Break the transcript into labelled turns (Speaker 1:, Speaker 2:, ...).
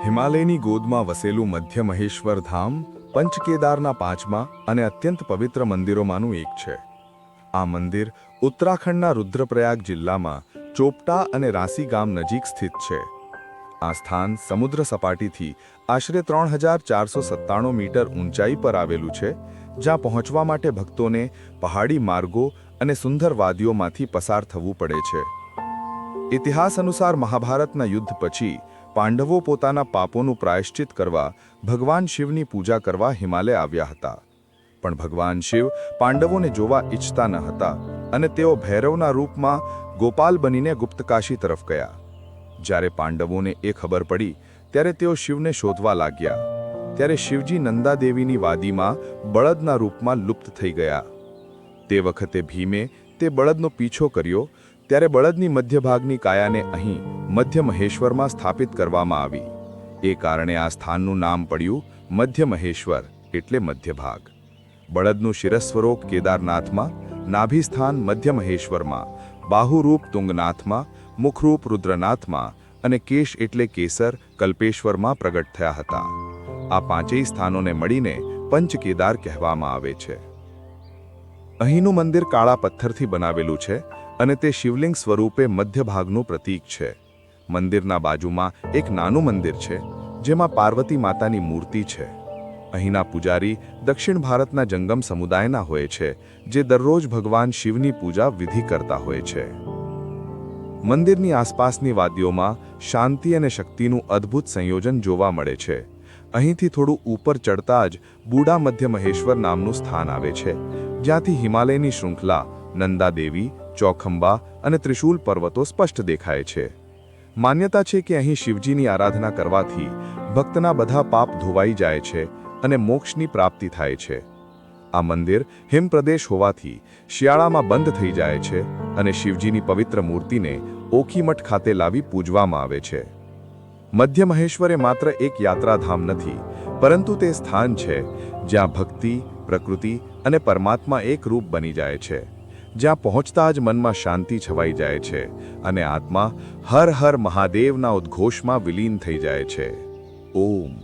Speaker 1: હિમાલયની ગોદમાં વસેલું મધ્ય મહેશ્વર ધામ પંચકેદારના પાંચમા અને અત્યંત પવિત્ર મંદિરોમાંનું એક છે. આ મંદિર ઉત્તરાખંડના રુદ્રપ્રયાગ જિલ્લામાં ચોપટા અને રાસી ગામ નજીક સ્થિત છે. આ સ્થાન સમુદ્ર સપાટીથી આશરે 3497 મીટર ઊંચાઈ પર આવેલું છે, જ્યાં પહોંચવા માટે ભક્તોને પહાડી માર્ગો અને સુંદર વાદીઓમાંથી પસાર થવું પડે છે. ઇતિહાસ અનુસાર મહાભારતના યુદ્ધ પછી પાંડવો પોતાના પાપોનું પ્રાયશ્ચિત કરવા ભગવાન શિવની પૂજા કરવા હિમાલય આવ્યા હતા. પણ ભગવાન શિવ પાંડવોને જોવા ઈચ્છતા ન હતા અને તેઓ ભૈરવના રૂપમાં ગોપાલ બનીને ગુપ્તકાશી તરફ ગયા. જ્યારે પાંડવોને એ ખબર પડી ત્યારે તેઓ શિવને શોધવા લાગ્યા. ત્યારે શિવજી નંદાદેવીની વાદીમાં બળદના રૂપમાં લુપ્ત થઈ ગયા. તે વખતે ભીમે તે બળદનો પીછો કર્યો. ત્યારે બળદની મધ્યભાગની કાયાને અહીં મધ્ય મહેશ્વરમાં સ્થાપિત કરવામાં આવી. એ કારણે આ સ્થાનનું નામ પડ્યું મધ્ય મહેશ્વર, એટલે મધ્યભાગ. બળદનું શિરસ્વરૂપ કેદારનાથમાં, નાભિસ્થાન મધ્ય મહેશ્વરમાં, બાહુરૂપ તુંગનાથમાં, મુખરૂપ રુદ્રનાથમાં અને કેશ એટલે કેસર કલ્પેશ્વરમાં પ્રગટ થયા હતા. આ પાંચેય સ્થાનોને મળીને પંચકેદાર કહેવામાં આવે છે. અહીંનું મંદિર કાળા પથ્થરથી બનાવેલું છે અને તે શિવલિંગ સ્વરૂપે મધ્યભાગનું પ્રતીક છે. મંદિરના બાજુમાં એક નાનું મંદિર છે, જેમાં પાર્વતી માતાની મૂર્તિ છે. અહીંના પૂજારી દક્ષિણ ભારતના જંગમ સમુદાયના હોય છે, જે દરરોજ ભગવાન શિવની પૂજા વિધિ કરતા હોય છે. મંદિરની આસપાસની વાદીઓમાં શાંતિ અને શક્તિનું અદ્ભુત સંયોજન જોવા મળે છે. અહીંથી થોડું ઉપર ચડતા જ બુડા મધ્ય મહેશ્વર નામનું સ્થાન આવે છે, જ્યાંથી હિમાલયની શૃંખલા નંદાદેવી, ચોખંબા અને ત્રિશૂલ પર્વતો સ્પષ્ટ દેખાય છે. માન્યતા છે કે અહીં શિવજીની આરાધના કરવાથી ભક્તના બધા પાપ ધોવાઈ જાય છે અને મોક્ષની પ્રાપ્તિ થાય છે. આ મંદિર હિમપ્રદેશ હોવાથી શિયાળામાં બંધ થઈ જાય છે અને શિવજીની પવિત્ર મૂર્તિને ઓખીમઠ ખાતે લાવી પૂજવામાં આવે છે. મધ્ય મહેશ્વર એ માત્ર એક યાત્રાધામ નથી, પરંતુ તે સ્થાન છે જ્યાં ભક્તિ, પ્રકૃતિ અને પરમાત્મા એક રૂપ બની જાય છે, જ્યાં પહોંચતા જ મનમાં શાંતિ છવાઈ જાય છે અને આત્મા હર હર મહાદેવના ઉદ્ઘોષમાં વિલીન થઈ જાય છે. ઓમ.